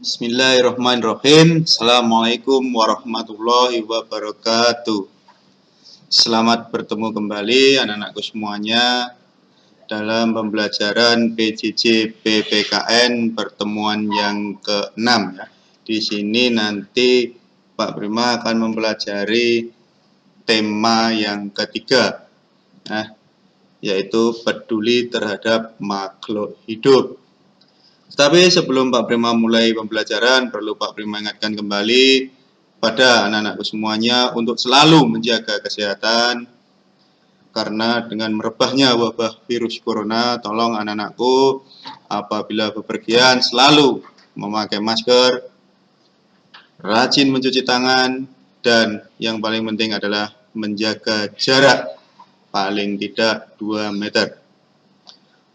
Bismillahirrahmanirrahim. Assalamualaikum warahmatullahi wabarakatuh. Selamat bertemu kembali anak-anakku semuanya dalam pembelajaran PJJ PPKN pertemuan yang ke-6 ya. Di sini nanti Pak Prima akan mempelajari tema yang ketiga, yaitu peduli terhadap makhluk hidup. Tapi sebelum Pak Prima mulai pembelajaran, perlu Pak Prima ingatkan kembali pada anak-anakku semuanya untuk selalu menjaga kesehatan, karena dengan merebahnya wabah virus corona, tolong anak-anakku apabila bepergian selalu memakai masker, rajin mencuci tangan, dan yang paling penting adalah menjaga jarak paling tidak 2 meter.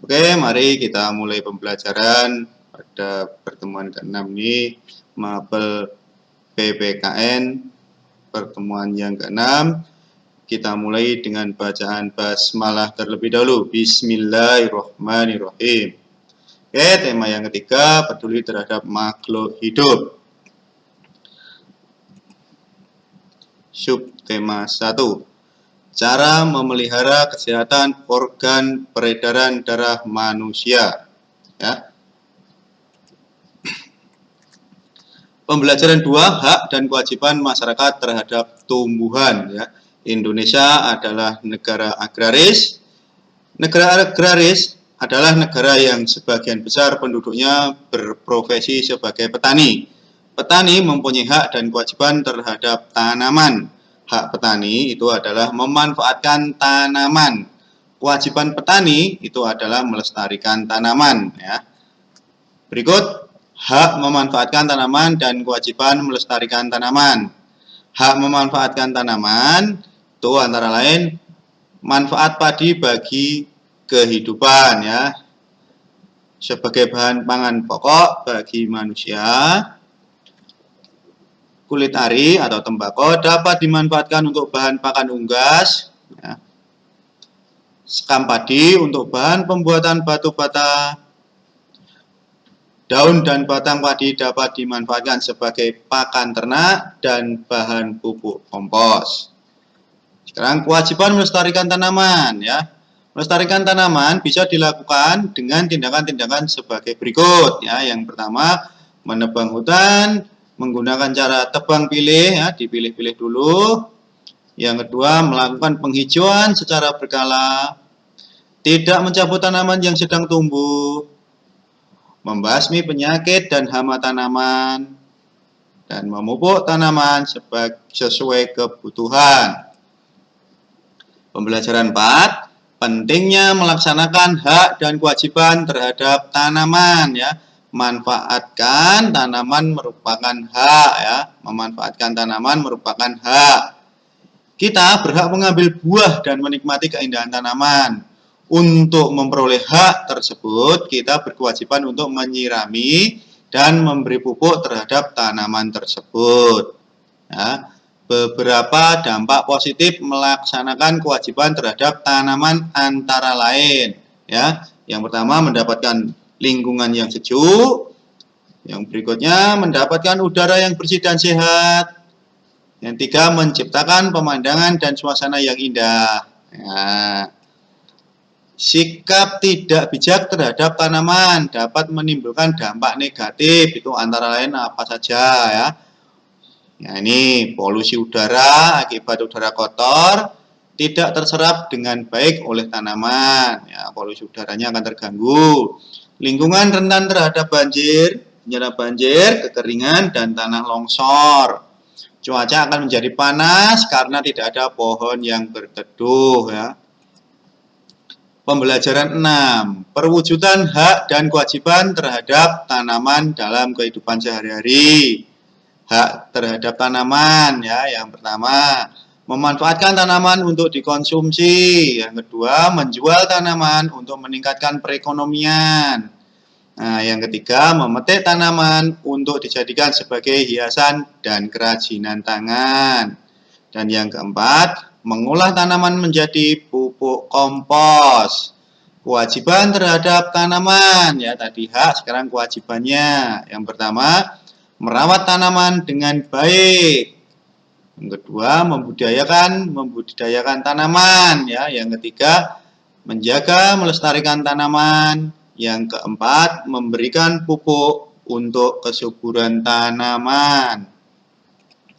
Oke, mari kita mulai pembelajaran pada pertemuan ke-6 ini, mapel PPKN pertemuan yang ke-6. Kita mulai dengan bacaan basmalah terlebih dahulu. Bismillahirrahmanirrahim. Oke, tema yang ketiga, peduli terhadap makhluk hidup. Subtema 1. Cara memelihara kesehatan organ peredaran darah manusia. Ya. Pembelajaran 2, hak dan kewajiban masyarakat terhadap tumbuhan. Ya. Indonesia adalah negara agraris. Negara agraris adalah negara yang sebagian besar penduduknya berprofesi sebagai petani. Petani mempunyai hak dan kewajiban terhadap tanaman. Hak petani itu adalah memanfaatkan tanaman. Kewajiban petani itu adalah melestarikan tanaman. Ya. Berikut hak memanfaatkan tanaman dan kewajiban melestarikan tanaman. Hak memanfaatkan tanaman itu antara lain manfaat padi bagi kehidupan, ya, sebagai bahan pangan pokok bagi manusia. Kulit ari atau tembakau dapat dimanfaatkan untuk bahan pakan unggas, ya. Sekam padi untuk bahan pembuatan batu bata. Daun dan batang padi dapat dimanfaatkan sebagai pakan ternak dan bahan pupuk kompos. Sekarang kewajiban melestarikan tanaman, ya. Melestarikan tanaman bisa dilakukan dengan tindakan-tindakan sebagai berikut, ya. Yang pertama, menebang hutan menggunakan cara tebang pilih, ya, dipilih-pilih dulu. Yang kedua, melakukan penghijauan secara berkala, tidak mencabut tanaman yang sedang tumbuh, membasmi penyakit dan hama tanaman, dan memupuk tanaman sesuai kebutuhan. Pembelajaran 4, pentingnya melaksanakan hak dan kewajiban terhadap tanaman, ya. Manfaatkan tanaman merupakan hak, ya. Memanfaatkan tanaman merupakan hak. Kita berhak mengambil buah dan menikmati keindahan tanaman. Untuk memperoleh hak tersebut, kita berkewajiban untuk menyirami dan memberi pupuk terhadap tanaman tersebut. Ya. Beberapa dampak positif melaksanakan kewajiban terhadap tanaman antara lain, ya. Yang pertama, mendapatkan lingkungan yang sejuk. Yang berikutnya, mendapatkan udara yang bersih dan sehat. Yang tiga, menciptakan pemandangan dan suasana yang indah. Ya. Sikap tidak bijak terhadap tanaman dapat menimbulkan dampak negatif. Itu antara lain apa saja, ya. Ya, ini polusi udara akibat udara kotor tidak terserap dengan baik oleh tanaman. Ya, polusi udaranya akan terganggu. Lingkungan rentan terhadap banjir, bencana banjir, kekeringan, dan tanah longsor. Cuaca akan menjadi panas karena tidak ada pohon yang berteduh, ya. Pembelajaran 6, perwujudan hak dan kewajiban terhadap tanaman dalam kehidupan sehari-hari. Hak terhadap tanaman, ya. Yang pertama, memanfaatkan tanaman untuk dikonsumsi. Yang kedua, menjual tanaman untuk meningkatkan perekonomian. Nah, yang ketiga, memetik tanaman untuk dijadikan sebagai hiasan dan kerajinan tangan. Dan yang keempat, mengolah tanaman menjadi pupuk kompos. Kewajiban terhadap tanaman, ya, tadi hak, sekarang kewajibannya. Yang pertama, merawat tanaman dengan baik. Yang kedua, membudidayakan tanaman ya. Yang ketiga, menjaga melestarikan tanaman. Yang keempat, memberikan pupuk untuk kesuburan tanaman.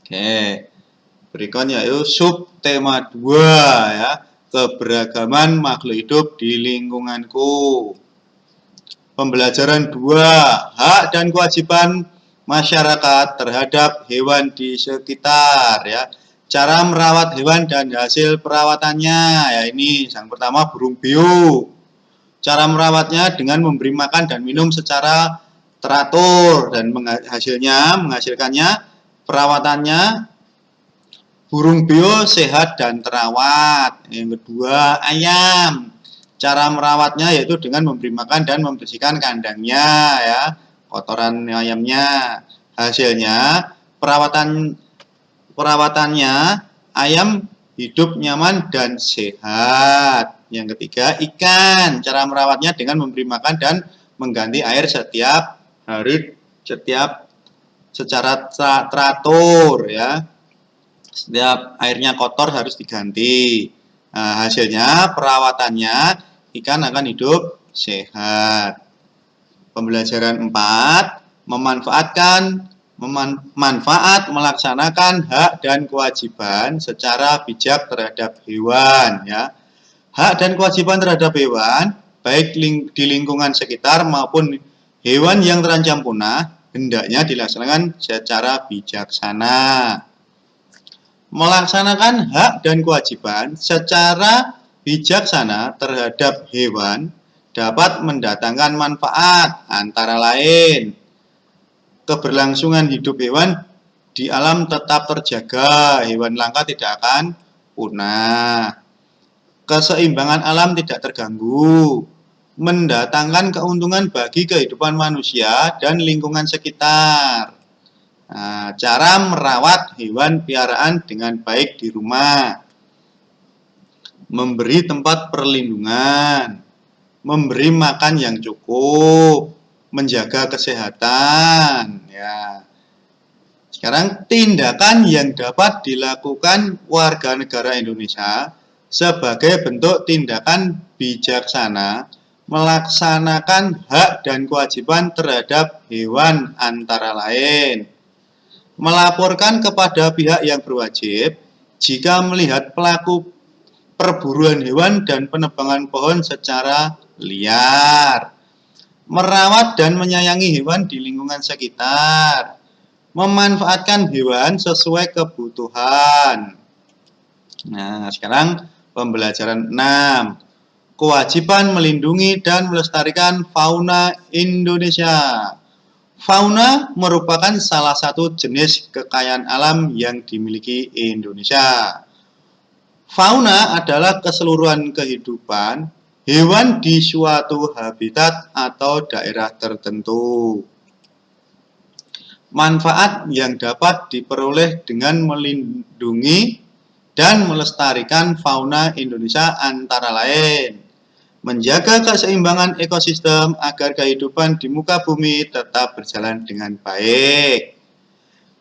Oke. Berikutnya yaitu subtema 2 ya, keberagaman makhluk hidup di lingkunganku. Pembelajaran 2, hak dan kewajiban masyarakat terhadap hewan di sekitar ya. Cara merawat hewan dan hasil perawatannya ya, ini yang pertama burung beo. Cara merawatnya dengan memberi makan dan minum secara teratur dan menghasilkannya perawatannya burung beo sehat dan terawat. Yang kedua, ayam. Cara merawatnya yaitu dengan memberi makan dan membersihkan kandangnya ya, kotoran ayamnya. Hasilnya perawatannya ayam hidup nyaman dan sehat. Yang ketiga, ikan. Cara merawatnya dengan memberi makan dan mengganti air setiap hari secara teratur ya. Setiap airnya kotor harus diganti. Nah, hasilnya perawatannya ikan akan hidup sehat. Pembelajaran 4, manfaat melaksanakan hak dan kewajiban secara bijak terhadap hewan ya. Hak dan kewajiban terhadap hewan baik di lingkungan sekitar maupun hewan yang terancam punah hendaknya dilaksanakan secara bijaksana. Melaksanakan hak dan kewajiban secara bijaksana terhadap hewan dapat mendatangkan manfaat, antara lain keberlangsungan hidup hewan di alam tetap terjaga, hewan langka tidak akan punah, keseimbangan alam tidak terganggu, mendatangkan keuntungan bagi kehidupan manusia dan lingkungan sekitar. Nah, cara merawat hewan piaraan dengan baik di rumah, memberi tempat perlindungan, memberi makan yang cukup, menjaga kesehatan ya. Sekarang tindakan yang dapat dilakukan warga negara Indonesia sebagai bentuk tindakan bijaksana melaksanakan hak dan kewajiban terhadap hewan, antara lain melaporkan kepada pihak yang berwajib jika melihat pelaku perburuan hewan dan penebangan pohon secara liar, merawat dan menyayangi hewan di lingkungan sekitar, memanfaatkan hewan sesuai kebutuhan. Nah, sekarang pembelajaran 6, kewajiban melindungi dan melestarikan fauna Indonesia. Fauna merupakan salah satu jenis kekayaan alam yang dimiliki Indonesia. Fauna adalah keseluruhan kehidupan hewan di suatu habitat atau daerah tertentu. Manfaat yang dapat diperoleh dengan melindungi dan melestarikan fauna Indonesia antara lain menjaga keseimbangan ekosistem agar kehidupan di muka bumi tetap berjalan dengan baik,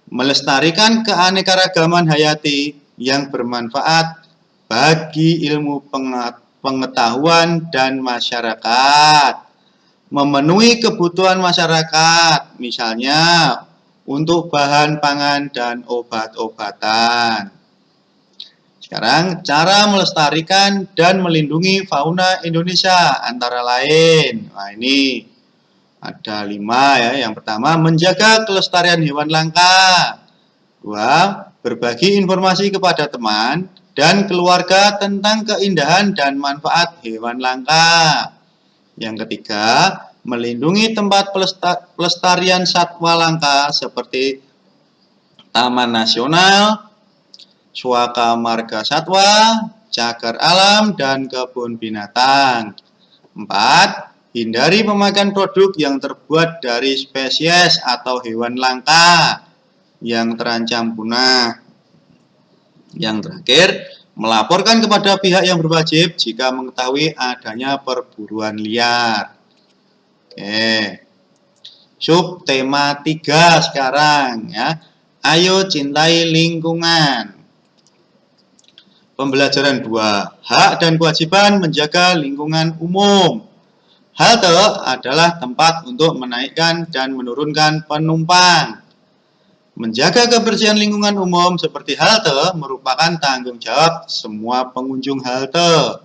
melestarikan keanekaragaman hayati yang bermanfaat bagi ilmu pengetahuan dan masyarakat, memenuhi kebutuhan masyarakat, misalnya untuk bahan pangan dan obat-obatan. Sekarang, cara melestarikan dan melindungi fauna Indonesia antara lain. Nah, ini ada 5 ya. Yang pertama, menjaga kelestarian hewan langka. 2, berbagi informasi kepada teman dan keluarga tentang keindahan dan manfaat hewan langka. Yang ketiga, melindungi tempat pelestarian satwa langka seperti Taman Nasional, Suaka Marga Satwa, cagar alam, dan kebun binatang. 4, hindari memakan produk yang terbuat dari spesies atau hewan langka yang terancam punah. Yang terakhir, melaporkan kepada pihak yang berwajib jika mengetahui adanya perburuan liar. Oke. Subtema 3 sekarang ya. Ayo cintai lingkungan. Pembelajaran 2. Hak dan kewajiban menjaga lingkungan umum. Halte adalah tempat untuk menaikkan dan menurunkan penumpang. Menjaga kebersihan lingkungan umum seperti halte merupakan tanggung jawab semua pengunjung halte.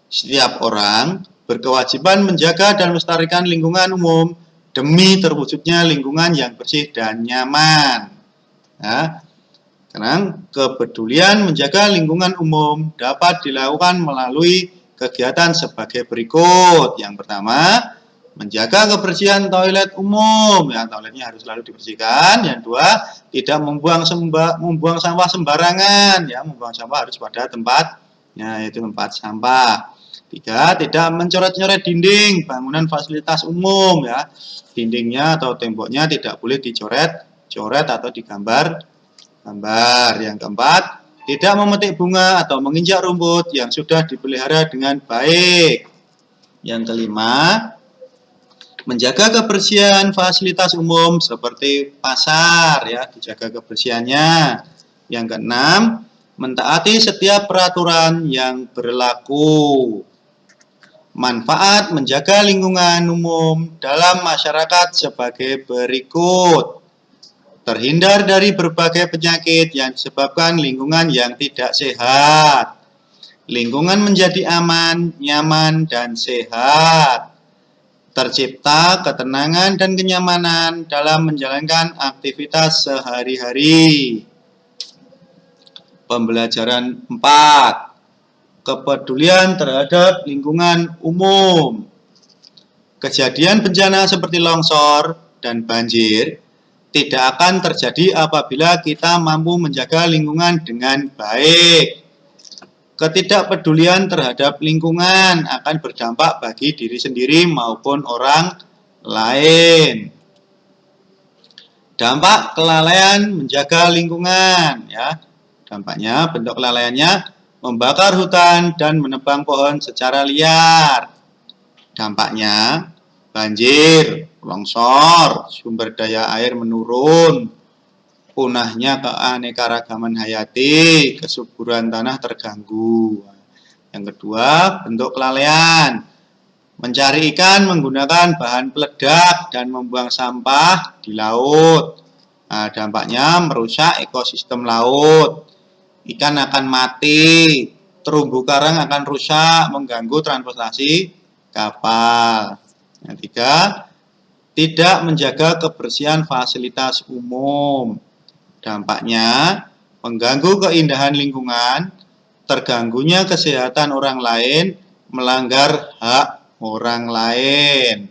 Setiap orang berkewajiban menjaga dan melestarikan lingkungan umum demi terwujudnya lingkungan yang bersih dan nyaman. Ya. Sekarang, kepedulian menjaga lingkungan umum dapat dilakukan melalui kegiatan sebagai berikut. Yang pertama, menjaga kebersihan toilet umum. Ya, toiletnya harus selalu dibersihkan. Yang dua, tidak membuang sampah sembarangan. Ya, membuang sampah harus pada tempatnya, yaitu tempat sampah. Tiga, tidak mencoret-coret dinding bangunan fasilitas umum. Ya, dindingnya atau temboknya tidak boleh dicoret atau digambar. Yang keempat, tidak memetik bunga atau menginjak rumput yang sudah dipelihara dengan baik. Yang kelima, menjaga kebersihan fasilitas umum seperti pasar, ya, dijaga kebersihannya. Yang keenam, mentaati setiap peraturan yang berlaku. Manfaat menjaga lingkungan umum dalam masyarakat sebagai berikut. Terhindar dari berbagai penyakit yang disebabkan lingkungan yang tidak sehat. Lingkungan menjadi aman, nyaman, dan sehat. Tercipta ketenangan dan kenyamanan dalam menjalankan aktivitas sehari-hari. Pembelajaran 4. Kepedulian terhadap lingkungan umum. Kejadian bencana seperti longsor dan banjir tidak akan terjadi apabila kita mampu menjaga lingkungan dengan baik. Ketidakpedulian terhadap lingkungan akan berdampak bagi diri sendiri maupun orang lain. Dampak kelalaian menjaga lingkungan, ya. Dampaknya, bentuk kelalaiannya membakar hutan dan menebang pohon secara liar. Dampaknya, banjir, longsor, sumber daya air menurun, punahnya keanekaragaman hayati, kesuburan tanah terganggu. Yang kedua, bentuk kelalaian. Mencari ikan menggunakan bahan peledak dan membuang sampah di laut. Nah, dampaknya merusak ekosistem laut. Ikan akan mati, terumbu karang akan rusak, mengganggu transportasi kapal. Yang tiga, tidak menjaga kebersihan fasilitas umum. Dampaknya, mengganggu keindahan lingkungan, terganggunya kesehatan orang lain, melanggar hak orang lain.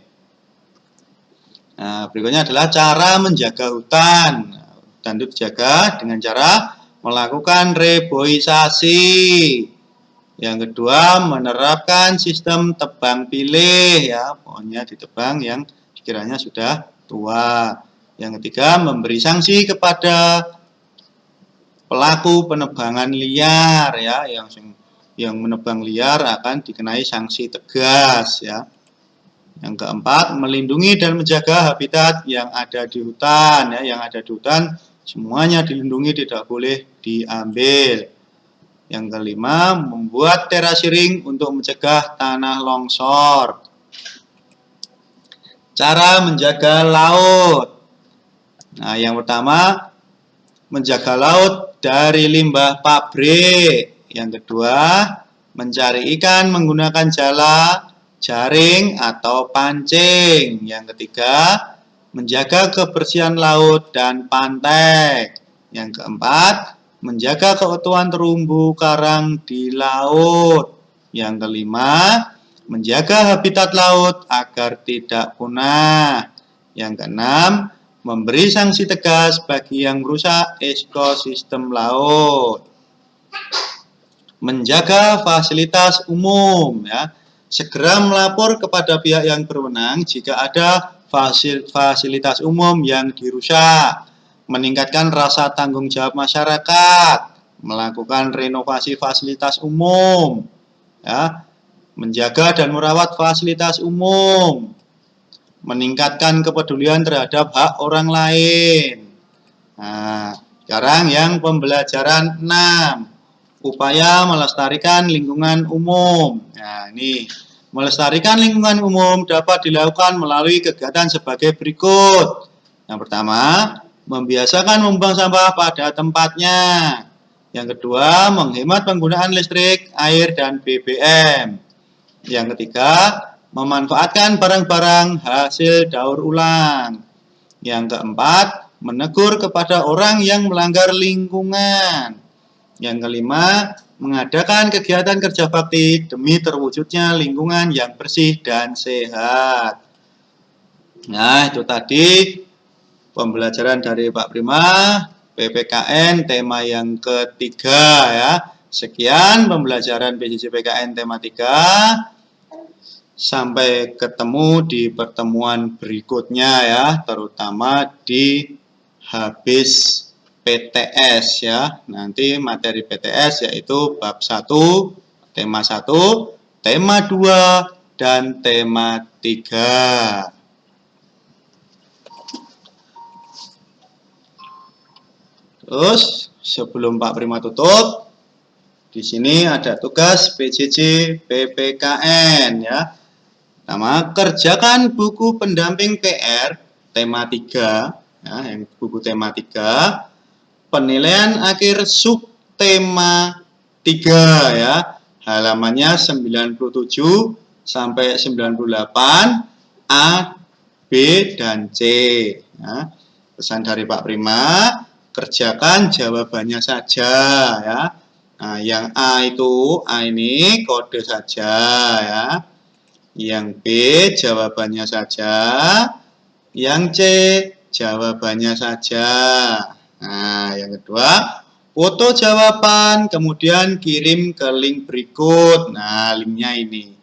Nah, berikutnya adalah cara menjaga hutan. Hutan itu dijaga dengan cara melakukan reboisasi. Yang kedua, menerapkan sistem tebang pilih, ya, pohonnya ditebang yang sekiranya sudah tua. Yang ketiga, memberi sanksi kepada pelaku penebangan liar, ya, yang menebang liar akan dikenai sanksi tegas, ya. Yang keempat, melindungi dan menjaga habitat yang ada di hutan, ya, yang ada di hutan semuanya dilindungi, tidak boleh diambil. Yang kelima, membuat terasering untuk mencegah tanah longsor. Cara menjaga laut. Nah, yang pertama, menjaga laut dari limbah pabrik. Yang kedua, mencari ikan menggunakan jala, jaring, atau pancing. Yang ketiga, menjaga kebersihan laut dan pantai. Yang keempat, menjaga keutuhan terumbu karang di laut. Yang kelima, menjaga habitat laut agar tidak punah. Yang keenam, memberi sanksi tegas bagi yang merusak ekosistem laut. Menjaga fasilitas umum, ya. Segera melapor kepada pihak yang berwenang jika ada fasilitas umum yang dirusak. Meningkatkan rasa tanggung jawab masyarakat, melakukan renovasi fasilitas umum, ya, menjaga dan merawat fasilitas umum, meningkatkan kepedulian terhadap hak orang lain. Nah, sekarang yang pembelajaran 6, upaya melestarikan lingkungan umum. Nah, ini melestarikan lingkungan umum dapat dilakukan melalui kegiatan sebagai berikut. Yang pertama, membiasakan membuang sampah pada tempatnya. Yang kedua, menghemat penggunaan listrik, air, dan BBM. Yang ketiga, memanfaatkan barang-barang hasil daur ulang. Yang keempat, menegur kepada orang yang melanggar lingkungan. Yang kelima, mengadakan kegiatan kerja bakti demi terwujudnya lingkungan yang bersih dan sehat. Nah, itu tadi pembelajaran dari Pak Prima, PPKN tema yang ketiga ya. Sekian pembelajaran PJJ PKN tema 3. Sampai ketemu di pertemuan berikutnya ya, terutama di habis PTS ya. Nanti materi PTS yaitu bab 1, tema 1, tema 2, dan tema 3. Terus sebelum Pak Prima tutup, di sini ada tugas PJJ PPKN ya. Pertama, kerjakan buku pendamping PR tema 3 ya, yang buku tema 3. Penilaian akhir subtema 3 ya. Halamannya 97 sampai 98 A, B, dan C ya. Pesan dari Pak Prima, kerjakan jawabannya saja ya. Nah, yang A itu, A ini kode saja ya. Yang B jawabannya saja. Yang C jawabannya saja. Nah, yang kedua, foto jawaban, kemudian kirim ke link berikut. Nah, linknya ini.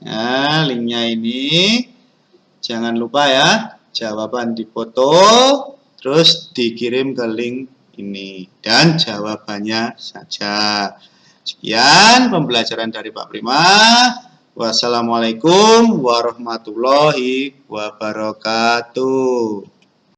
Nah, linknya ini. Jangan lupa ya, jawaban difoto, terus dikirim ke link ini. Dan jawabannya saja. Sekian pembelajaran dari Pak Prima. Wassalamualaikum warahmatullahi wabarakatuh.